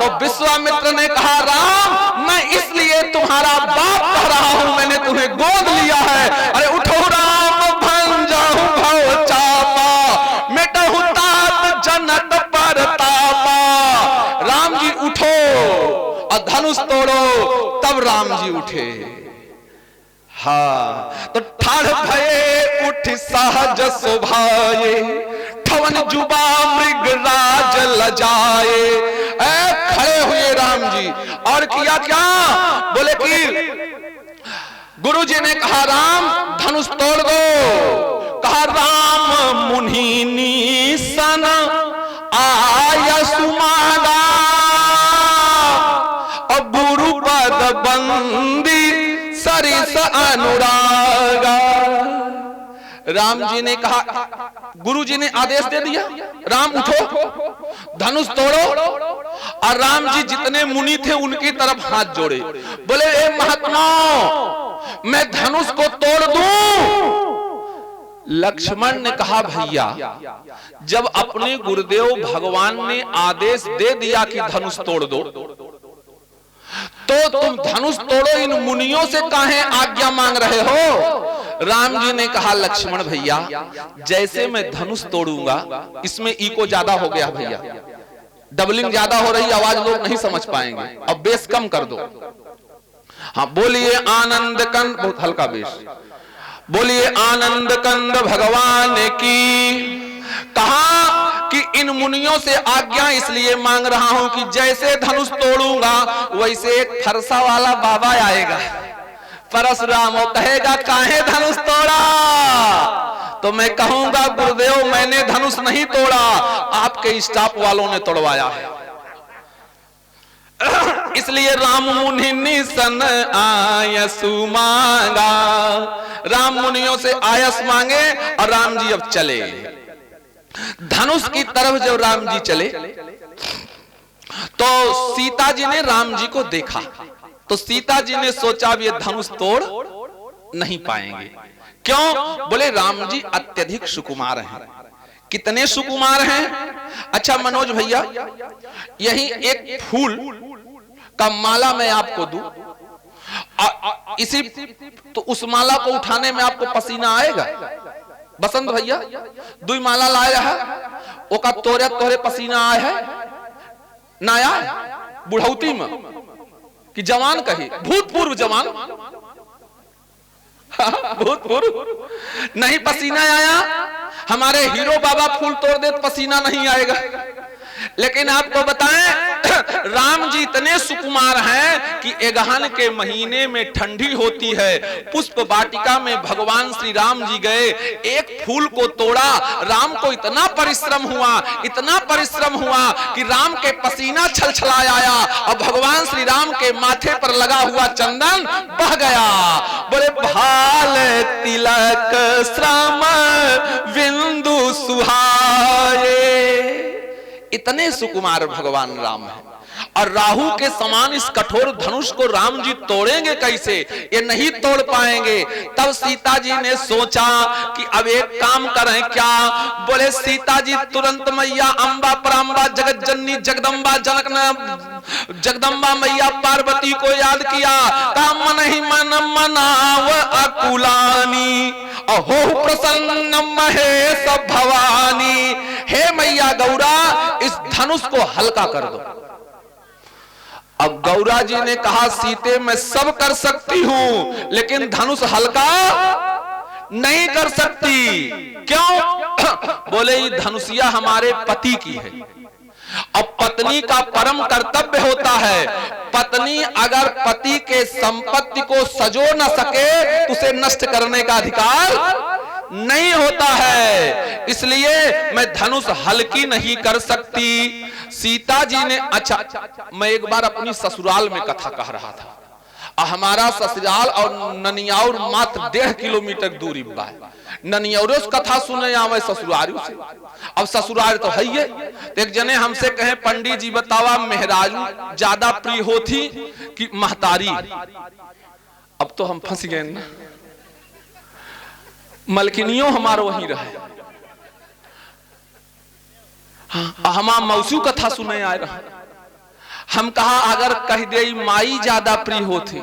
तो विश्वामित्र ने कहा राम मैं इसलिए तुम्हारा बाप कह रहा हूं, मैंने तुम्हें गोद लिया है। अरे उठो राम भंजाहु भव चापा, मिटहु तात जनक परतापा। राम जी उठो और धनुष तोड़ो। तब राम जी उठे। हाँ तो ठाढ़ भये उठ सहज सुभाए, ठवन जुबा मृग राज लजाए। खड़े हुए राम जी और किया क्या? बोले कि गुरु जी ने कहा राम धनुष तोड़ दो। कहा राम मुनि सन आय सुमागा, और गुरु पद बंदी सरिस अनुरागा। राम जी ने कहा, गुरु जी ने आदेश दे दिया राम उठो धनुष तोड़ो। और राम जी जितने मुनि थे उनकी तरफ हाथ जोड़े, बोले ए महात्माओं मैं धनुष को तोड़ दूं। लक्ष्मण ने कहा भैया जब अपने गुरुदेव भगवान ने आदेश दे दिया कि धनुष तोड़ दो, तो तुम धनुष तोड़ो, इन मुनियों से काहे आज्ञा मांग रहे हो? राम जी ने कहा लक्ष्मण भैया जैसे मैं धनुष तोड़ूंगा, इसमें इको ज्यादा हो गया भैया, डबलिंग ज्यादा हो रही, आवाज लोग नहीं समझ पाएंगे, अब बेस कम कर दो। हाँ बोलिए आनंद कंद, बहुत हल्का बेस, बोलिए आनंद कंद भगवान की। कहा कि इन मुनियों से आज्ञा इसलिए मांग रहा हूं कि जैसे धनुष तोड़ूंगा वैसे एक फरसा वाला बाबा आएगा, परशुराम, वो कहेगा काहे धनुष तोड़ा? तो मैं कहूंगा गुरुदेव मैंने धनुष नहीं तोड़ा, आपके स्टाफ वालों ने तोड़वाया है। इसलिए राम मुनि सन आयसु मांगा, राम मुनियों से आयस मांगे और राम जी अब चले। धनुष की तरफ जब राम जी चले तो सीता जी ने राम जी को देखा, तो सीता जी ने सोचा अब ये धनुष तोड़ नहीं पाएंगे। क्यों? बोले राम जी अत्यधिक सुकुमार हैं। कितने सुकुमार हैं? अच्छा मनोज भैया यही एक फूल का माला मैं आपको दूं, इसी तो उस माला को उठाने में आपको पसीना आएगा? बसंत भैया दुई माला लाया है, ओका तोरे तोरे पसीना आया है ना? आया बुढ़ौती में कि जवान कही, भूतपूर्व जवान, भूतपूर्व नहीं पसीना आया। हमारे हीरो बाबा फूल तोड़ दे तो पसीना नहीं आएगा। लेकिन आपको बताएं राम जी इतने सुकुमार हैं कि एगहन के महीने में ठंडी होती है, पुष्प वाटिका में भगवान श्री राम जी गए, एक फूल को तोड़ा, राम को इतना परिश्रम हुआ, इतना परिश्रम हुआ कि राम के पसीना छलछलाए आया और भगवान श्री राम के माथे पर लगा हुआ चंदन बह गया। बोले भाल तिलक श्रम बिंदु सुहाए। इतने सुकुमार भगवान राम है और राहु के समान इस कठोर धनुष को राम जी तोड़ेंगे कैसे? ये नहीं तोड़ पाएंगे। तब सीता जी ने सोचा कि अब एक काम करें क्या? बोले सीता जी तुरंत मैया अम्बा पराम्बा जगत जननी जगदम्बा जनक ने जगदम्बा मैया पार्वती को याद किया। काम मन ही मन मनाव अकुलानी, अहो प्रसन्न महेश भवानी। हे मैया गौरा इस धनुष को हल्का कर दो। अब गौरा जी ने कहा सीते मैं सब कर सकती हूं लेकिन धनुष हल्का नहीं कर सकती। क्यों? बोले ये धनुषिया हमारे पति की है। अब पत्नी का परम कर्तव्य होता है, पत्नी अगर पति के संपत्ति को सजो न सके तो उसे नष्ट करने का अधिकार नहीं होता है, इसलिए मैं धनुष हल्की नहीं कर सकती। सीता जी ने अच्छा मैं एक बार अपनी ससुराल में कथा कह रहा था, हमारा ससुराल और ननियाउर मात्र 1.5 किलोमीटर दूरी पर है। ननियाउर कथा सुने आवे ससुराल से, अब ससुराल तो है ही। एक जने हमसे कहे पंडित जी बतावा मेहराजू ज्यादा प्रिय होती कि महतारी? अब तो हम फंस गए ना, मलकिनियों हमारो वहीं रहे। हाँ, हमारा मौसू कथा सुने आए रहा, हम कहा अगर कह दे माई ज्यादा प्रिय होती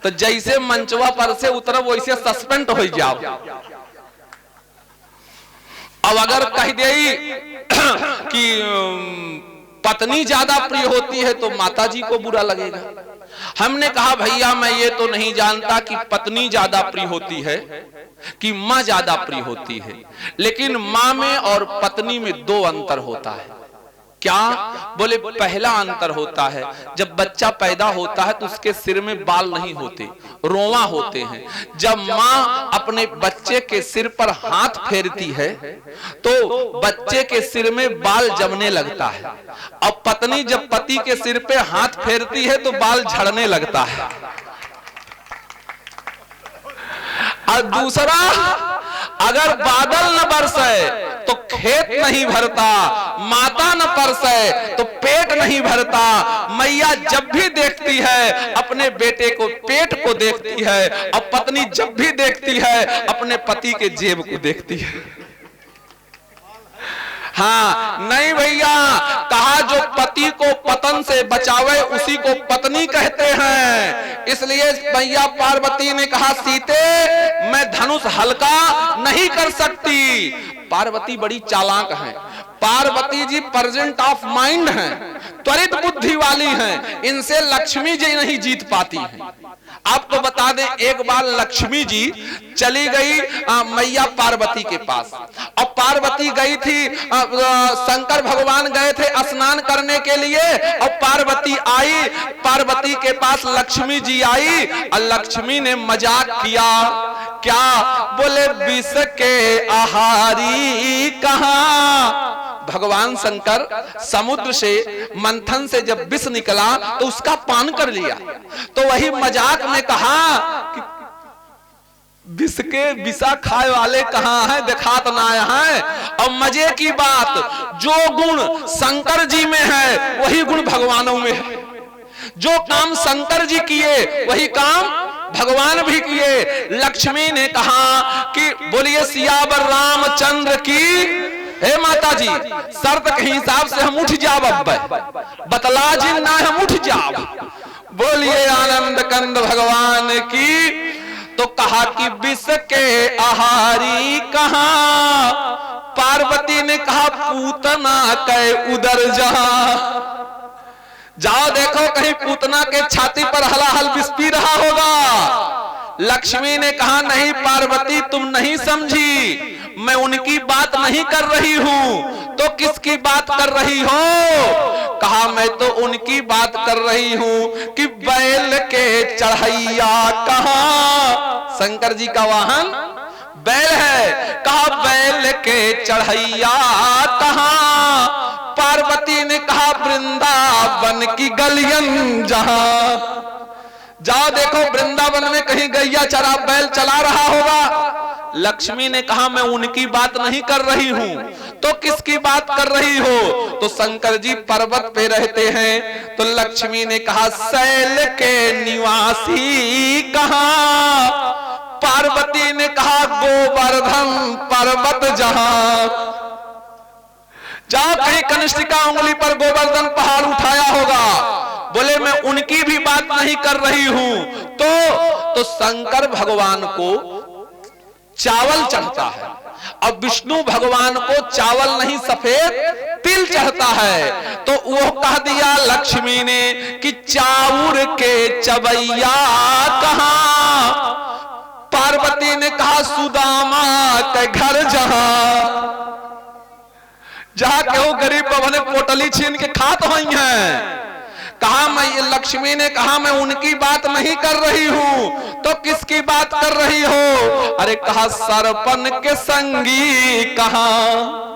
तो जैसे मंचवा पर से उतरब वैसे सस्पेंड हो जाओ। अब अगर कह दे कि पत्नी ज्यादा प्रिय होती है तो माता जी को बुरा लगेगा। हमने कहा भैया मैं ये तो नहीं जानता कि पत्नी ज्यादा प्रिय होती है कि मां ज्यादा प्रिय होती है, लेकिन मां में और पत्नी में दो अंतर होता है। क्या बोले? पहला अंतर होता है जब बच्चा पैदा होता है तो उसके सिर में बाल नहीं होते, रोंवा होते हैं। जब मां अपने बच्चे के सिर पर हाथ फेरती है तो बच्चे के सिर में बाल जमने लगता है, और पत्नी जब पति के सिर पे हाथ फेरती है तो बाल झड़ने लगता है। और दूसरा, अगर बादल न बरसे तो खेत नहीं भरता, माता न परसे तो पेट नहीं भरता। मैया जब भी देखती है अपने बेटे को, पेट को देखती है, और पत्नी जब भी देखती है अपने पति के जेब को देखती है। हाँ नहीं भैया, कहा जो पति को पतन से बचावे उसी को पत्नी कहते हैं। इसलिए मैया पार्वती ने कहा सीते मैं धनुष हल्का नहीं कर सकती। पार्वती बड़ी चालाक हैं। Parvati ji present of mind हैं, त्वरित बुद्धि वाली हैं। इनसे लक्ष्मी जी नहीं जीत पाती हैं। आपको बता दें, एक बार लक्ष्मी जी चली गई मैया पार्वती के पास, और पार्वती गई थी, शंकर भगवान गए थे स्नान करने के लिए, और पार्वती आई, पार्वती के पास लक्ष्मी जी आई, और लक्ष्मी ने मजाक किया। क्या बोले? विष के आहारी कहां? भगवान शंकर समुद्र से मंथन से जब विष निकला तो उसका पान कर लिया। तो वही मजाक में कहा कि विष के विषा खाए वाले कहां हैं, दिखात ना है। और मजे की बात, जो गुण शंकर जी में है वही गुण भगवानों में है। जो काम शंकर जी किए वही काम भगवान भी किए। लक्ष्मी ने कहा कि बोलिए सियावर रामचंद्र की। हे माता जी, शर्त के हिसाब से हम उठ जाब, अब बतला जी ना हम उठ जाब। बोलिए आनंद कंद भगवान की। तो कहा कि विष के आहारी कहां? पार्वती ने कहा पूतना के उदर जहां। जाओ देखो कहीं पूतना के छाती पर हलाहल विष पी रहा होगा। लक्ष्मी ने कहा नहीं पार्वती, तुम नहीं समझी, मैं उनकी बात नहीं कर रही हूं। तो किसकी बात कर रही हो? कहा मैं तो उनकी बात कर रही हूं कि बैल के चढ़ैया कहां? शंकर जी का वाहन बैल है। कहा बैल के चढ़ैया कहां? पार्वती ने कहा वृंदावन की गलियन जहां। जाओ देखो वृंदावन में कहीं गैया चरा बैल चला रहा होगा। लक्ष्मी ने कहा मैं उनकी बात नहीं कर रही हूं। तो किसकी बात कर रही हो? तो शंकर जी पर्वत पे रहते हैं। तो लक्ष्मी ने कहा शैल के निवासी कहां? पार्वती ने कहा गोवर्धन पर्वत जहां। जाओ कहीं कनिष्ठिका उंगली पर गोवर्धन पहाड़ उठाया होगा। बोले मैं उनकी भी बात नहीं कर रही हूं। तो शंकर भगवान को चावल चढ़ता है, और विष्णु भगवान को चावल नहीं सफेद तिल चढ़ता है। तो वो कह दिया लक्ष्मी ने कि चाउर के चबैया कहां? पार्वती ने कहा सुदामा के घर जहां। जहां केहू गरीब बने पोटली छीन के खात हुई हैं। कहा मैं, लक्ष्मी ने कहा मैं उनकी बात नहीं कर रही हूं। तो किसकी बात कर रही हो? अरे कहा सरपन के संगी कहां?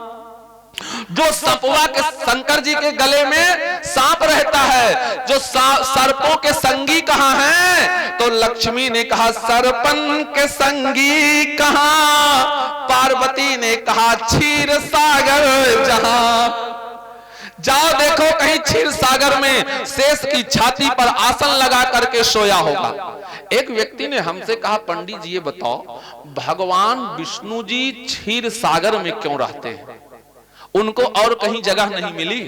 जो सपवा के, शंकर जी के गले में सांप रहता है, जो सर्पों के संगी कहां हैं? तो लक्ष्मी ने कहा सरपन के संगी कहां? पार्वती ने कहा क्षीर सागर जहां। जाओ देखो कहीं क्षीर सागर में शेष की छाती पर आसन लगा करके सोया होगा। एक व्यक्ति ने हमसे कहा पंडित जी ये बताओ भगवान विष्णु जी क्षीर सागर में क्यों रहते हैं? उनको और कहीं जगह नहीं मिली?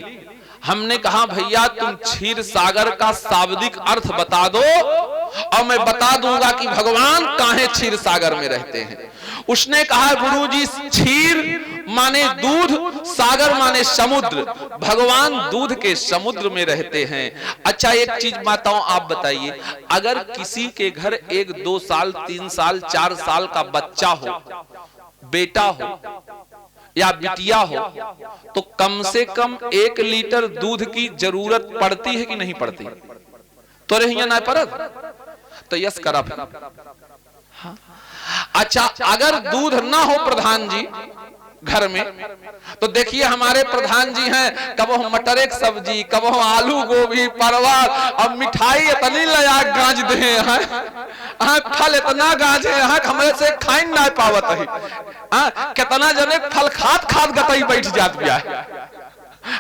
हमने कहा भैया तुम क्षीर सागर का शाब्दिक अर्थ बता दो और मैं बता दूंगा कि भगवान काहे क्षीर सागर में रहते हैं। उसने कहा गुरुजी क्षीर माने दूध, सागर माने समुद्र, भगवान दूध के समुद्र में रहते हैं। अच्छा एक चीज माताओं आप बताइए, अगर किसी के घर 1, 2 साल, 3 साल, 4 साल का बच्चा हो, बेटा हो या बिटिया हो, तो कम से कम 1 लीटर दूध की जरूरत पड़ती है कि नहीं पड़ती? तो रहिए ना परत तो यस करा। हाँ। अच्छा अगर दूध ना हो प्रधान जी घर में, तो देखिए हमारे प्रधान जी हैं, कब मटर एक सब्जी, कब आलू गोभी परवल, अब मिठाई इतनी लया गाज दे हैं, फल इतना गाज है हमारे से खाई ना पावत है, कितना जने फल खात खात गतई बैठ जात गया है।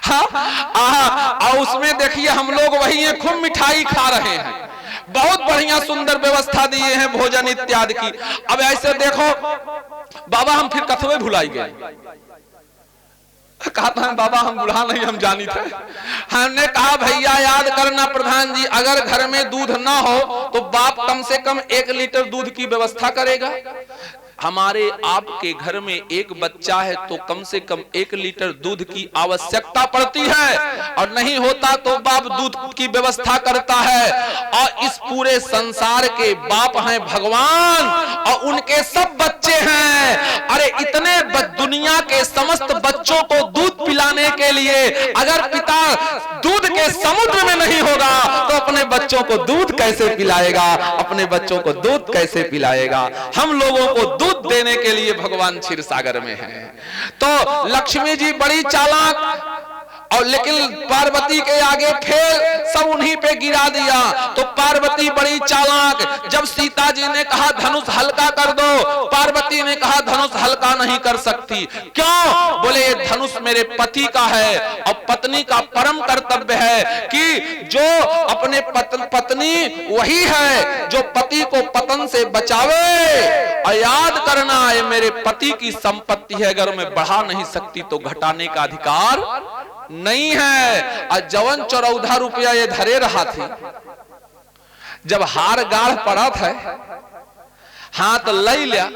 हाँ, उसमें देखिए हम लोग वही है, खूब मिठाई खा रहे हैं, बहुत बढ़िया सुंदर व्यवस्था दिए हैं भोजन इत्यादि की। अब ऐसे देखो बाबा हम फिर कथवे भुलाई गए, कहा था बाबा हम बुढ़ा नहीं हम जानी थे। हमने कहा भैया याद करना प्रधान जी, अगर घर में दूध ना हो तो बाप कम से कम 1 लीटर दूध की व्यवस्था करेगा। हमारे आपके घर में एक बच्चा है तो कम से कम 1 लीटर दूध की आवश्यकता पड़ती है, और नहीं होता तो बाप दूध की व्यवस्था करता है। और इस पूरे संसार के बाप हैं भगवान, और उनके सब बच्चे हैं। अरे इतने दुनिया के समस्त बच्चों को दूध पिलाने के लिए अगर पिता दूध के समुद्र में नहीं होगा तो अपने बच्चों को दूध कैसे पिलाएगा, अपने बच्चों को दूध कैसे पिलाएगा। हम लोगों को दूध देने के लिए भगवान क्षीर सागर में है। तो लक्ष्मी जी बड़ी चालाक, और लेकिन पार्वती के आगे फेल सब उन्हीं पे गिरा दिया। तो पार्वती बड़ी चालाक, जब सीता जी ने कहा धनुष हल्का कर दो, पार्वती ने कहा धनुष हल्का नहीं कर सकती। क्यों? बोले ये धनुष मेरे पति का है, और पत्नी का परम कर्तव्य है कि जो अपने पत्नी वही है जो पति को पतन से बचावे। और याद करना ये मेरे पति की संपत्ति है, अगर मैं बढ़ा नहीं सकती तो घटाने का अधिकार नहीं है। और जवन 14 रुपया ये धरे रहा थी, जब हार गाढ़ पड़ा था हाथ ले लिया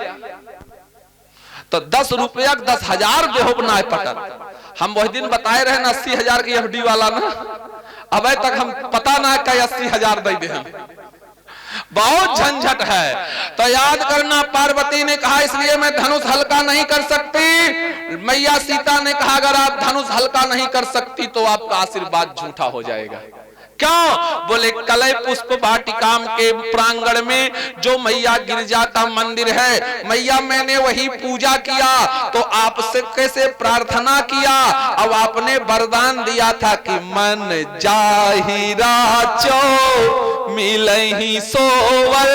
तो 10 रुपया 10,000 देहो ना पटल। हम वही दिन बताए रहे ना 80,000 की एफडी वाला ना, अब तक हम पता ना क्या 80,000 दे दे, बहुत झंझट है। तो याद करना पार्वती ने कहा इसलिए मैं धनुष हल्का नहीं कर सकती। मैया सीता ने कहा अगर आप धनुष हल्का नहीं कर सकती तो आपका आशीर्वाद झूठा हो जाएगा। क्यों? बोले कलय पुष्प वाटिका के प्रांगण में जो मैया गिरजा का मंदिर है, मैया मैंने वही पूजा किया तो आपसे कैसे प्रार्थना किया। अब आपने वरदान दिया था कि मन जाहिरा चो मिलहि सोवर,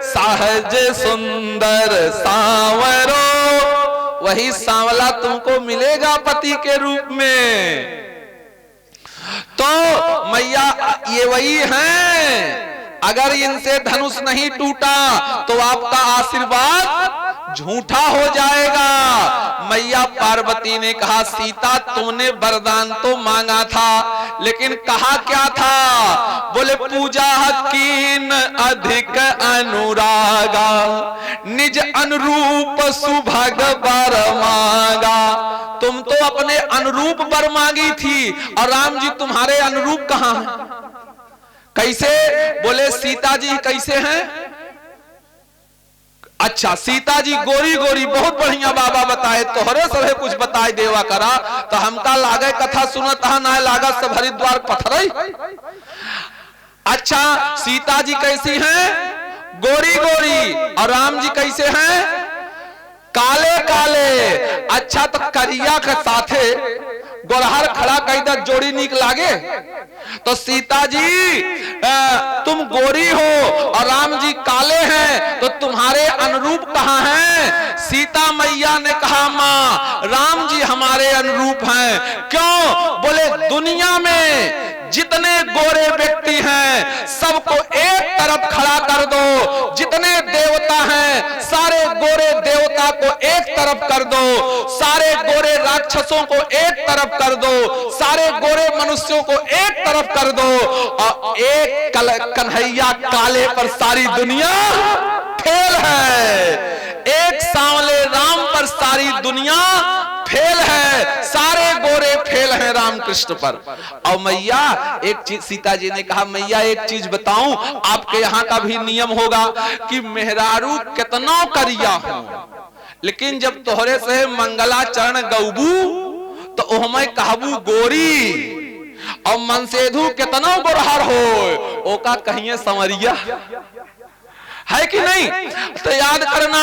सहज सुंदर सांवरो, वही सांवला तुमको मिलेगा पति के रूप में। तो मैया ये वही हैं, अगर इनसे धनुष नहीं टूटा तो आपका आशीर्वाद झूठा हो जाएगा। मैया पार्वती ने कहा सीता तुमने वरदान तो मांगा था, लेकिन कहा क्या था? बोले पूजा कीन अधिक अनुरागा, निज अनुरूप सुभग वर मांगा। तुम तो अपने अनुरूप वर मांगी थी, और राम जी तुम्हारे अनुरूप कहां हैं? कैसे? बोले सीता जी कैसे हैं? अच्छा सीता जी गोरी गोरी, बहुत बढ़िया बाबा बताए, तोहरे सभे कुछ बताए देवा करा तो हमका लागे कथा सुनत ना लागा सब हरिद्वार पथरई। अच्छा सीता जी कैसी हैं? गोरी गोरी, और राम जी कैसे हैं? काले काले। अच्छा तो करिया के साथे गोरहर खड़ा कैदा जोड़ी नीक लागे? तो सीता जी तुम गोरी हो और राम जी काले हैं, तो तुम्हारे अनुरूप कहां हैं? सीता मैया ने कहा मां राम जी हमारे अनुरूप हैं। क्यों? बोले दुनिया में जितने गोरे व्यक्ति हैं सबको एक तरफ खड़ा कर दो, जितने देवता हैं सारे गोरे देवता को एक तरफ कर दो, सारे गोरे राक्षसों को एक तरफ कर दो, सारे गोरे मनुष्यों को एक तरफ कर दो, और एक कन्हैया काले पर सारी दुनिया फेल है, एक सांवले राम पर सारी दुनिया फेल है, सारे गोरे फेल हैं रामकृष्ण पर। और मैया एक चीज, सीता जी ने कहा मैया एक चीज बताऊं, आपके यहाँ का भी नियम होगा कि मेहरारू कितना करिया हूं, लेकिन जब तोहरे से मंगलाचरण गौबू तो ओहमे कहबू गोरी, और मनसेधु कितना गोरहर हो ओका कहिए संवरिया, है कि नहीं? तो याद करना,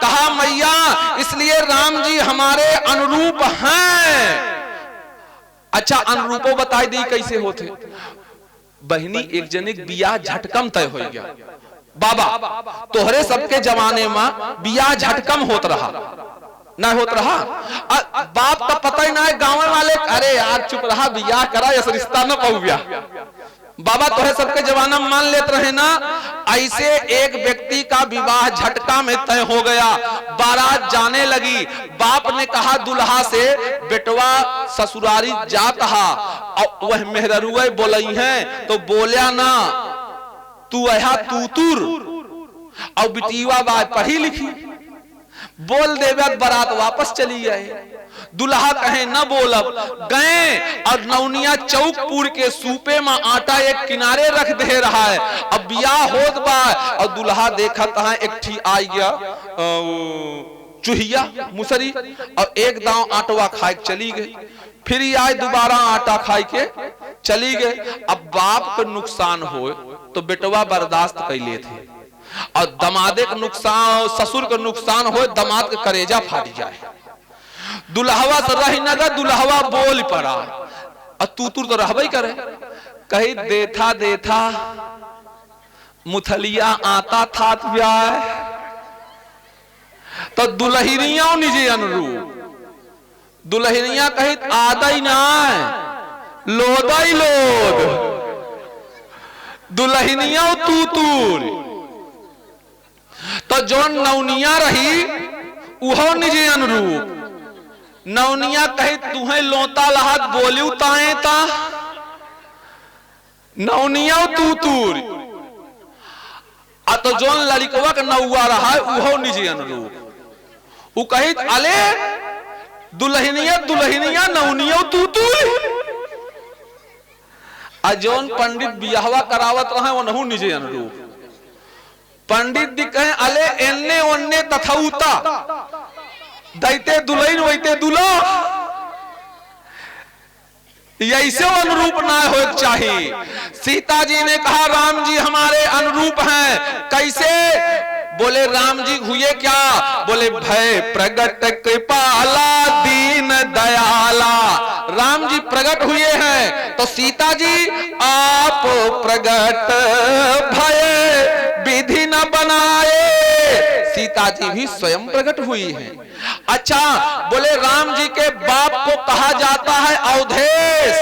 कहा मैया इसलिए राम जी हमारे अनुरूप हैं। अच्छा, अनुरूपो बताई दी कैसे होते? बहनी एक जनिक बियाह झटकम तय हो गया, बाबा तोहरे सबके जमाने में बियाह झटकम होत रहा ना होत रहा, बाप का पता ही ना है, गांव वाले अरे यार चुप रहा, बियाह करा ऐसा रिश्ता न पाऊ गया। बाबा तोहे सबके जमाना में मान लेते रहे ना, ऐसे एक व्यक्ति का विवाह झटका में तय हो गया, बारात जाने लगी, बाप ने कहा दुल्हा से बेटवा ससुरारी जात हा, और वह मेहरुआ बोलई है तो बोलिया ना तू अहा तूतुर, और बिटिया बात पढ़ी लिखी, बोल देवे बारात वापस चली गए। दुल्हा कहे न बोलब, गए और नौनिया चौकपुर के सूपे में आटा एक किनारे रख दे रहा है, अब बियाह होत बा, और दुल्हा देखा तहा एक ठी आई गया चूहिया मुसरी, और एक दांव आटवा खाए चली गई, फिर आए दोबारा आटा खाए के चली गए। अब बाप को नुकसान हो तो बेटवा बर्दाश्त कैले थे, और दमादे का नुकसान, ससुर का नुकसान हो दमाद का करेजा फाट जाए, दुल्हवा से रही न गए, दुल्हवा बोल पड़ा, और तूतुर तो रहबे करे, कही देथा देथा मुथलिया आता था ब्याह, तो दुल्हनिया निजे अनुरूप, दुल्हनिया कही आदई ना लोदई लोद, दुल्हनिया तूतुर, तो जो नौनिया रही उहो निजे अनुरूप, नौनिया कही तुहे लोता लहात बोली ताए ता, नौनिया तूतुर, तो जो लड़कवा का नौआ रहा है उहो निजे अनुरूप, उ कही अले दुल्हनिया दुल्हनिया नौनिया तूतुर, आ जौन पंडित बियाहवा करावत रहे वनहु निजे अनुरूप, पंडित दी कहे अले एन्ने ओन्ने तथौता, दैते दुल्हन वैते दुल्हा, ऐसे अनुरूप ना हो चाहिए। सीता जी ने कहा राम जी हमारे अनुरूप हैं, कैसे? बोले राम जी हुए क्या? बोले भय प्रगट कृपाला दीन दयाला, राम जी प्रगट हुए हैं, तो सीता जी आप प्रगट भय विधि न बनाए, सीता जी भी स्वयं प्रकट हुई हैं। अच्छा, बोले राम जी के बाप को कहा जाता है अवधेश,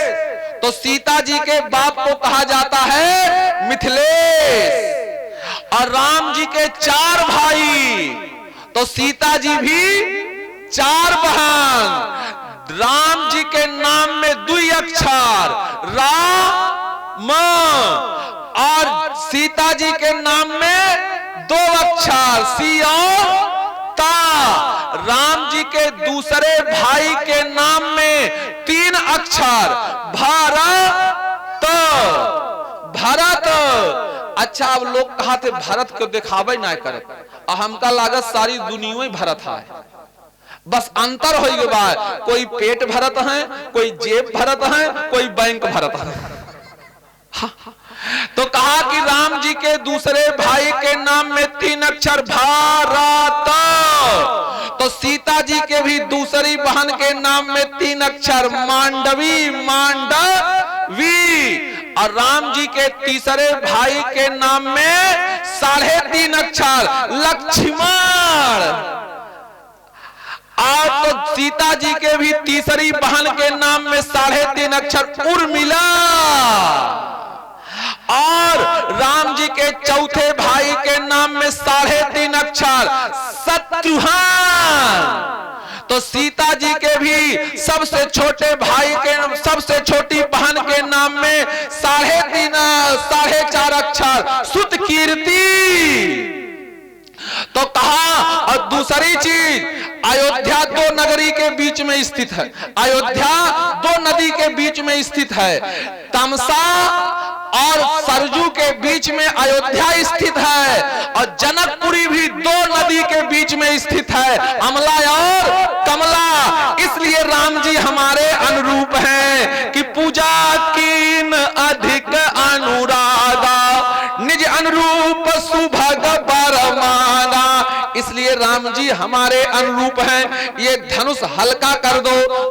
तो सीता जी के बाप को कहा जाता है मिथिलेश, और राम जी के 4 भाई, तो सीता जी भी 4 बहन, राम जी के नाम में 2 अक्षर राम, और सीता जी के नाम में 2 अक्षर सी और ता, राम जी के दूसरे भाई के नाम में 3 अक्षर भारत, भरत। अच्छा, अब लोग कहा थे भरत को दिखावे ना करे, और हमका लागत सारी दुनिया में भरत है, बस अंतर हो गया, कोई पेट भरत है, कोई जेब भरत है, कोई बैंक भरत है। तो कहा कि राम जी के दूसरे भाई के नाम में 3 अक्षर भारत, तो सीता जी के भी दूसरी बहन के नाम में 3 अक्षर मांडवी, मांडवी, और राम जी के तीसरे भाई के नाम में 3.5 अक्षर लक्ष्मण, और तो सीता जी के भी तीसरी बहन के नाम में 3.5 अक्षर उर्मिला, के चौथे भाई के नाम में 3.5 अक्षर शत्रुघ्न। तो सीता जी के भी सबसे छोटे भाई के, सबसे छोटी बहन के नाम में 4.5 अक्षर सुतकीर्ति। तो कहा, और दूसरी चीज, अयोध्या 2 नगरी के बीच में स्थित है, अयोध्या 2 नदी के बीच में स्थित है। तमसा और सरजू के बीच में अयोध्या स्थित है, और जनकपुरी भी 2 नदी के बीच में स्थित है, अमला और कमला। इसलिए राम जी हमारे अनुरूप हैं कि पूजा कीन अधिक अनुरागा, निज अनुरूप सुभग बरमाना। इसलिए राम जी हमारे अनुरूप हैं। ये धनुष हल्का कर दो।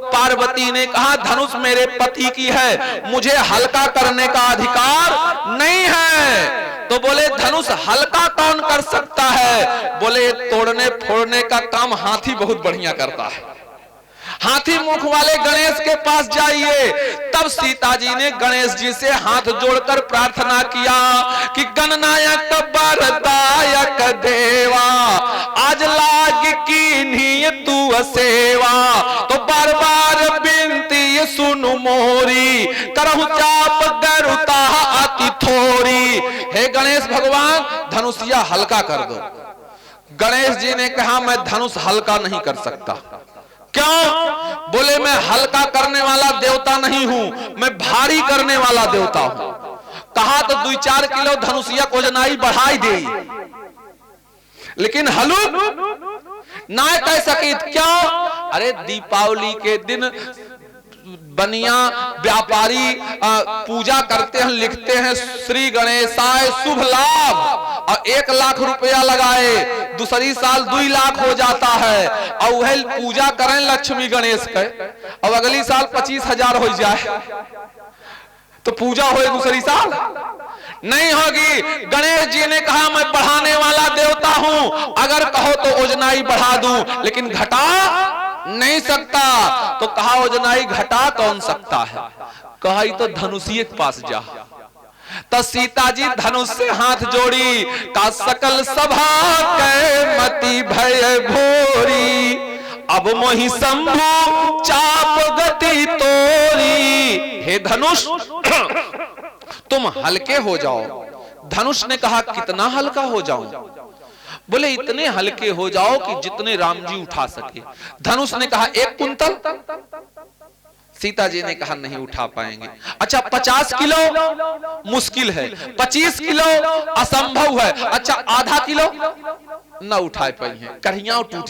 पार्वती ने कहा धनुष मेरे पति की है, मुझे हल्का करने का अधिकार नहीं है। तो बोले धनुष हल्का कौन कर सकता है? बोले तोड़ने फोड़ने का काम हाथी बहुत बढ़िया करता है। हाथी मुख वाले गणेश के पास जाइए। तब सीता जी ने गणेश जी से हाथ जोड़कर प्रार्थना किया कि गणनायक वरदायक देवा, आज लाग कीन्ही तू सेवा। तो बार बार बिनती सुनु मोरी, करहु चाप गरुता अति थोरी। हे गणेश भगवान, धनुषिया हल्का कर दो। गणेश जी ने कहा मैं धनुष हल्का नहीं कर सकता। क्यों? बोले मैं हल्का करने वाला देवता नहीं हूं, मैं भारी करने वाला देवता हूं। कहा तो 2-4 किलो धनुषिया को जनाई बढ़ाई दे, लेकिन हलुक ना कह सकी। क्यों? अरे दीपावली के दिन बनिया व्यापारी पूजा करते हैं, लिखते हैं श्री गणेशाय शुभ लाभ, और 1 लाख रुपया लगाए, दूसरी साल 2 लाख हो जाता है, और वह पूजा करें लक्ष्मी गणेश के, और अगली साल 25,000 हो जाए तो पूजा हो दूसरी साल नहीं होगी। गणेश जी ने कहा मैं बढ़ाने वाला देवता हूं, अगर कहो तो ओजनाई बढ़ा दूं, लेकिन घटा नहीं सकता। तो कहा ओजनाई घटा कौन सकता है? कहा तो धनुषिये के पास जा। तो सीता जी धनुष से हाथ जोड़ी, का सकल सभा के मति भय भोरी, अब मोहि शंभु चाप गति तोरी। हे धनुष तुम हल्के हो जाओ। धनुष ने कहा कितना हल्का हो जाऊं? बोले इतने हल्के हो जाओ कि जितने राम जी उठा सके। धनुष ने कहा 1 कुंतल। सीता जी ने कहा नहीं उठा पाएंगे। अच्छा 50 किलो मुश्किल है, 25 किलो असंभव है, अच्छा आधा किलो न उठा पाई है, कढ़िया टूट